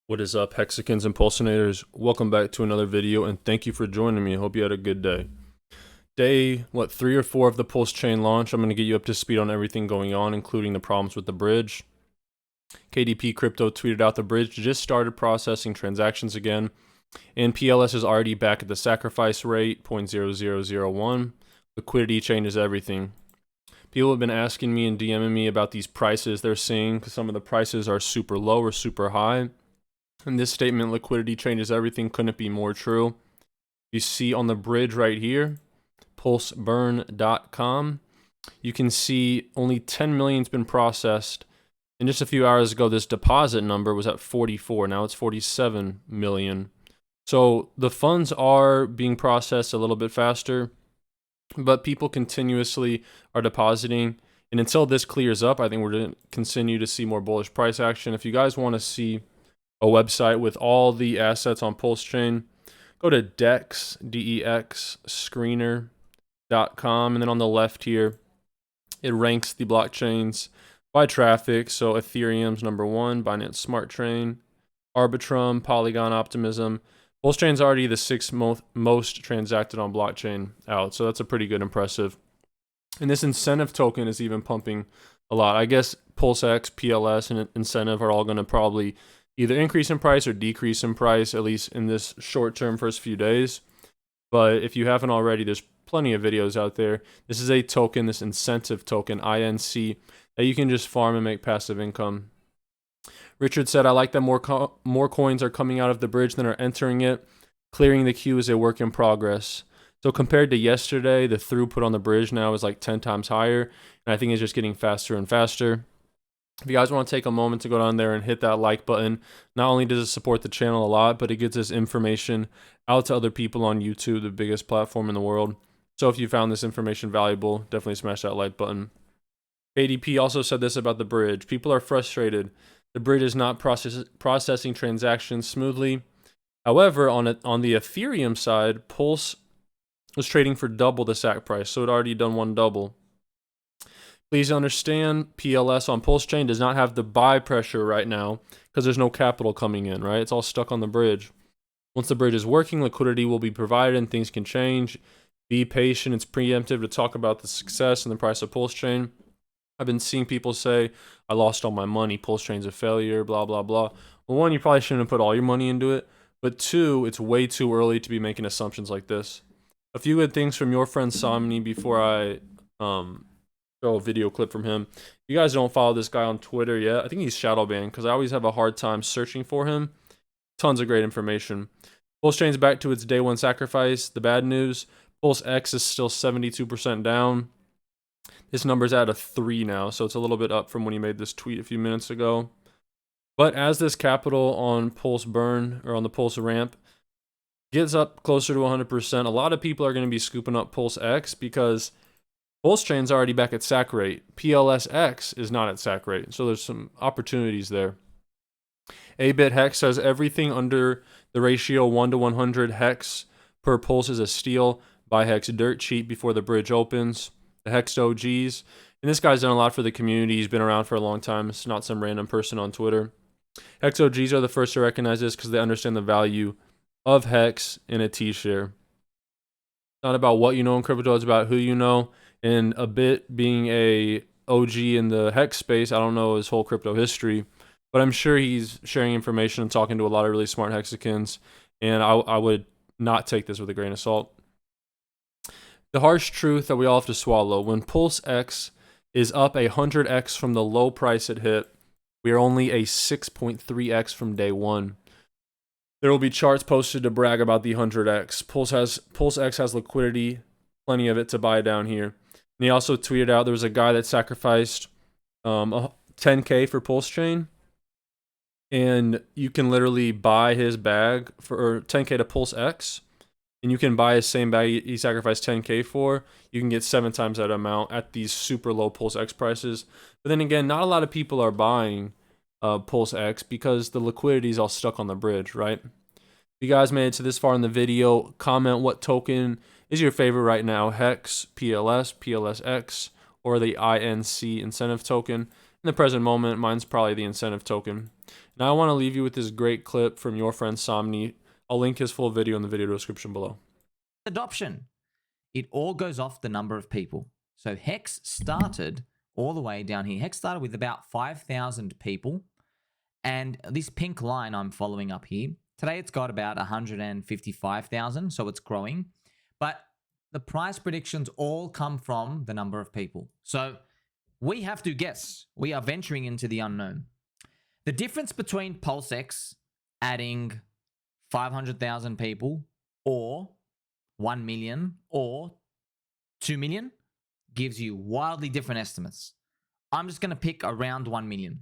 What is up, Hexicans and Pulsinators? Welcome back to another video, and thank you for joining me. I hope you had a good day. Day, 3 or 4 of the Pulsechain launch. I'm going to get you up to speed on everything going on, including the problems with the bridge. KDP Crypto tweeted out the bridge just started processing transactions again, and PLS is already back at the sacrifice rate, 0.0001. Liquidity changes everything. People have been asking me and DMing me about these prices they're seeing, because some of the prices are super low or super high. And this statement, liquidity changes everything, couldn't be more true. You see on the bridge right here, pulseburn.com, you can see only 10 million's been processed. And just a few hours ago, this deposit number was at 44. Now it's 47 million. So the funds are being processed a little bit faster, but people continuously are depositing. And until this clears up, I think we're going to continue to see more bullish price action. If you guys want to see a website with all the assets on Pulsechain, go to dex, D-E-X, screener.com, and then on the left here, it ranks the blockchains by traffic. So Ethereum's number 1, Binance Smart Chain, Arbitrum, Polygon, Optimism. Pulsechain's already the 6th most transacted on blockchain out, so that's a pretty good impressive. And this incentive token is even pumping a lot. I guess PulseX, PLS, and incentive are all going to probably either increase in price or decrease in price, at least in this short-term first few days. But if you haven't already, there's plenty of videos out there. This is a token, this incentive token, INC, that you can just farm and make passive income. Richard said, I like that more coins are coming out of the bridge than are entering it. Clearing the queue is a work in progress. So compared to yesterday, the throughput on the bridge now is like 10 times higher, and I think it's just getting faster and faster. If you guys want to take a moment to go down there and hit that like button, not only does it support the channel a lot, but it gets this information out to other people on YouTube, the biggest platform in the world. So if you found this information valuable, definitely smash that like button. ADP also said this about the bridge. People are frustrated. The bridge is not processing transactions smoothly. However, on the Ethereum side, Pulse was trading for double the SAC price, so it already done one double. Please understand, PLS on Pulsechain does not have the buy pressure right now because there's no capital coming in, right? It's all stuck on the bridge. Once the bridge is working, liquidity will be provided and things can change. Be patient. It's preemptive to talk about the success and the price of Pulsechain. I've been seeing people say, I lost all my money, Pulsechain's a failure, blah, blah, blah. Well, one, you probably shouldn't have put all your money into it. But two, it's way too early to be making assumptions like this. A few good things from your friend Somni before I show a video clip from him. If you guys don't follow this guy on Twitter yet, I think he's shadow banned because I always have a hard time searching for him. Tons of great information. Pulsechain's back to its day 1 sacrifice. The bad news, PulseX is still 72% down. This number's at a 3 now, so it's a little bit up from when he made this tweet a few minutes ago. But as this capital on Pulse Burn, or on the Pulse ramp, gets up closer to 100%, a lot of people are going to be scooping up PulseX because Pulsechain's already back at SAC rate. PLSX is not at SAC rate, so there's some opportunities there. A-Bit Hex says everything under the ratio 1 to 100 hex per pulse is a steal. Buy Hex dirt cheap before the bridge opens. The Hex OGs, and this guy's done a lot for the community. He's been around for a long time. It's not some random person on Twitter. Hex OGs are the first to recognize this because they understand the value of Hex in a T-share. It's not about what you know in crypto, it's about who you know. And a bit being a OG in the Hex space, I don't know his whole crypto history, but I'm sure he's sharing information and talking to a lot of really smart Hexicans, and I would not take this with a grain of salt. The harsh truth that we all have to swallow, when PulseX is up 100x from the low price it hit, we are only a 6.3x from day 1. There will be charts posted to brag about the 100x. PulseX has liquidity, plenty of it to buy down here. And he also tweeted out there was a guy that sacrificed 10K for Pulsechain, and you can literally buy his bag for 10K to PulseX, and you can buy his same bag he sacrificed 10K for. You can get 7 times that amount at these super low PulseX prices. But then again, not a lot of people are buying PulseX because the liquidity is all stuck on the bridge, right? If you guys made it to this far in the video, comment what token is your favorite right now, Hex, PLS, PLSX, or the INC incentive token. In the present moment, mine's probably the incentive token. Now I want to leave you with this great clip from your friend Somni. I'll link his full video in the video description below. Adoption. It all goes off the number of people. So Hex started all the way down here. Hex started with about 5,000 people. And this pink line I'm following up here, today it's got about 155,000, so it's growing. But the price predictions all come from the number of people. So we have to guess. We are venturing into the unknown. The difference between PulseX adding 500,000 people or 1 million or 2 million gives you wildly different estimates. I'm just going to pick around 1 million.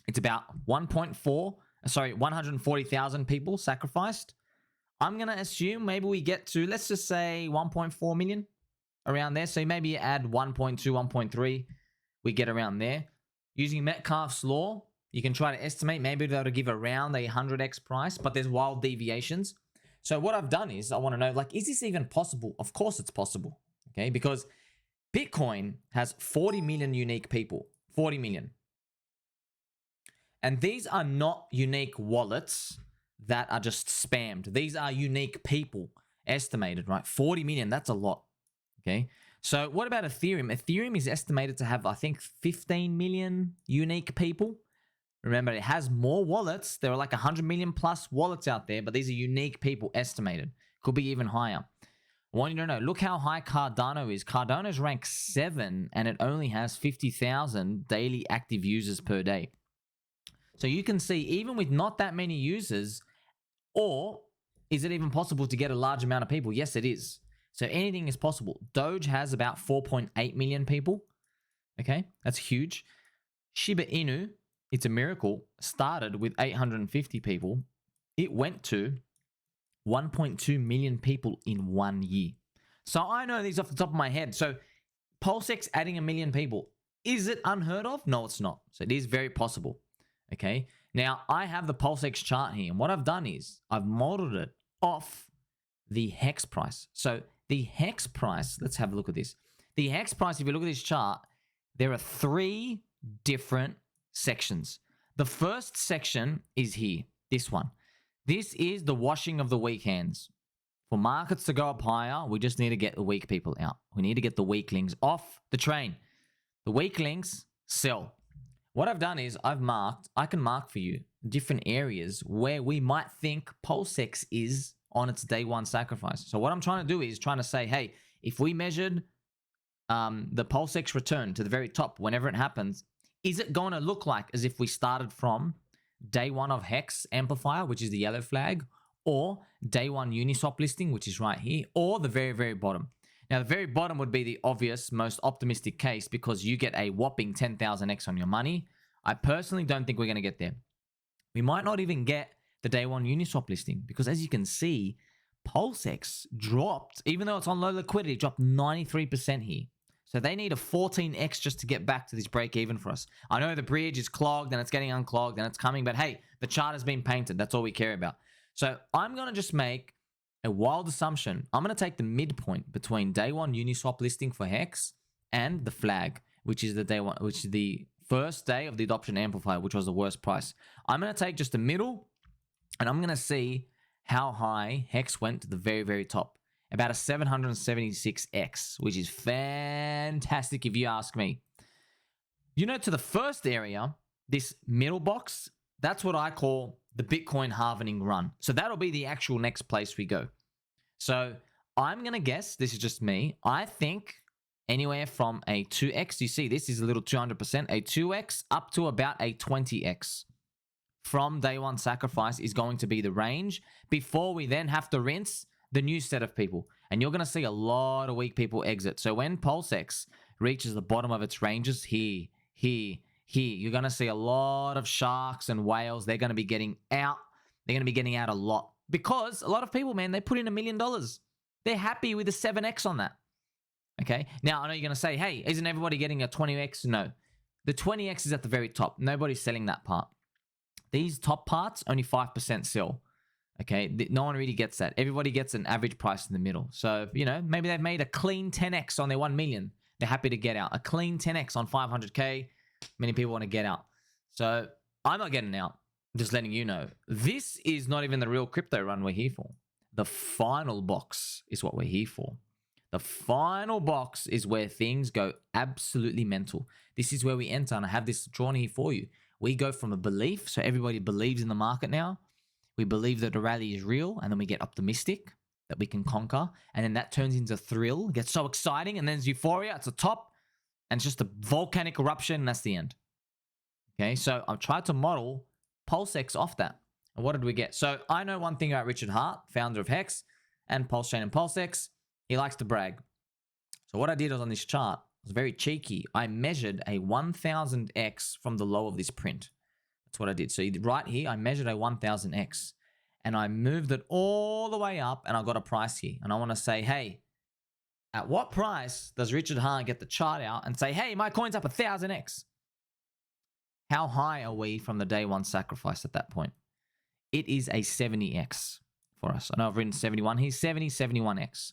It's about 140,000 people sacrificed. I'm going to assume maybe we get to, let's just say 1.4 million around there. So maybe you add 1.2, 1.3, we get around there. Using Metcalfe's law, you can try to estimate, maybe that'll give around a 100x price, but there's wild deviations. So what I've done is I want to know, like, is this even possible? Of course it's possible, okay? Because Bitcoin has 40 million unique people, 40 million. And these are not unique wallets that are just spammed. These are unique people estimated, right? 40 million, that's a lot, okay? So what about Ethereum? Ethereum is estimated to have, I think, 15 million unique people. Remember, it has more wallets. There are like 100 million plus wallets out there, but these are unique people estimated. Could be even higher. I want you to know, look how high Cardano is. Cardano's ranked 7, and it only has 50,000 daily active users per day. So you can see, even with not that many users, or is it even possible to get a large amount of people? Yes, it is. So anything is possible. Doge has about 4.8 million people. Okay, that's huge. Shiba Inu, it's a miracle, started with 850 people. It went to 1.2 million people in 1 year. So I know these off the top of my head. So PulseX adding 1 million people, is it unheard of? No, it's not. So it is very possible. Okay, now I have the PulseX chart here, and what I've done is I've modeled it off the Hex price. So the Hex price, let's have a look at this. The Hex price, if you look at this chart, there are 3 different sections. The first section is here, this one. This is the washing of the weak hands. For markets to go up higher, we just need to get the weak people out. We need to get the weaklings off the train. The weaklings sell. What I've done is I can mark for you different areas where we might think PulseX is on its day one sacrifice. So what I'm trying to do is trying to say, hey, if we measured the PulseX return to the very top whenever it happens, is it going to look like as if we started from day one of Hex Amplifier, which is the yellow flag, or day one Uniswap listing, which is right here, or the very, very bottom? Now, the very bottom would be the obvious, most optimistic case because you get a whopping 10,000x on your money. I personally don't think we're going to get there. We might not even get the day one Uniswap listing because, as you can see, PulseX dropped, even though it's on low liquidity, dropped 93% here. So they need a 14x just to get back to this break even for us. I know the bridge is clogged and it's getting unclogged and it's coming, but hey, the chart has been painted. That's all we care about. So I'm going to just make a wild assumption. I'm going to take the midpoint between day one Uniswap listing for Hex and the flag, which is the day one, which is the first day of the adoption amplifier, which was the worst price. I'm going to take just the middle and I'm going to see how high Hex went to the very, very top. About a 776x, which is fantastic if you ask me. You know, to the first area, this middle box, that's what I call the Bitcoin halvening run. So that'll be the actual next place we go. So I'm going to guess, this is just me, I think anywhere from a 2x, you see this is a little 200%, a 2x up to about a 20x from day one sacrifice is going to be the range before we then have to rinse the new set of people. And you're going to see a lot of weak people exit. So when PulseX reaches the bottom of its ranges here, you're going to see a lot of sharks and whales. They're going to be getting out. They're going to be getting out a lot because a lot of people, man, they put in $1 million. They're happy with a 7x on that. Okay. Now, I know you're going to say, hey, isn't everybody getting a 20x? No. The 20x is at the very top. Nobody's selling that part. These top parts, only 5% sell. Okay, no one really gets that. Everybody gets an average price in the middle. So, you know, maybe they've made a clean 10x on their 1 million. They're happy to get out. A clean 10x on 500K. Many people want to get out. So I'm not getting out. Just letting you know, this is not even the real crypto run we're here for. The final box is what we're here for. The final box is where things go absolutely mental. This is where we enter, and I have this drawn here for you. We go from a belief, so everybody believes in the market now. We believe that the rally is real, and then we get optimistic that we can conquer, and then that turns into thrill. It gets so exciting, and then there's euphoria. It's a top, and it's just a volcanic eruption, and that's the end. Okay, so I've tried to model PulseX off that. And what did we get? So I know one thing about Richard Hart, founder of Hex and Pulsechain and PulseX. He likes to brag. So what I did was on this chart, was very cheeky. I measured a 1000x from the low of this print. That's what I did. So right here, I measured a 1000x. And I moved it all the way up, and I got a price here. And I want to say, hey, at what price does Richard Hart get the chart out and say, hey, my coin's up 1000x? How high are we from the day one sacrifice at that point? It is a 70x for us. I know I've written 71 here, 70, 71x.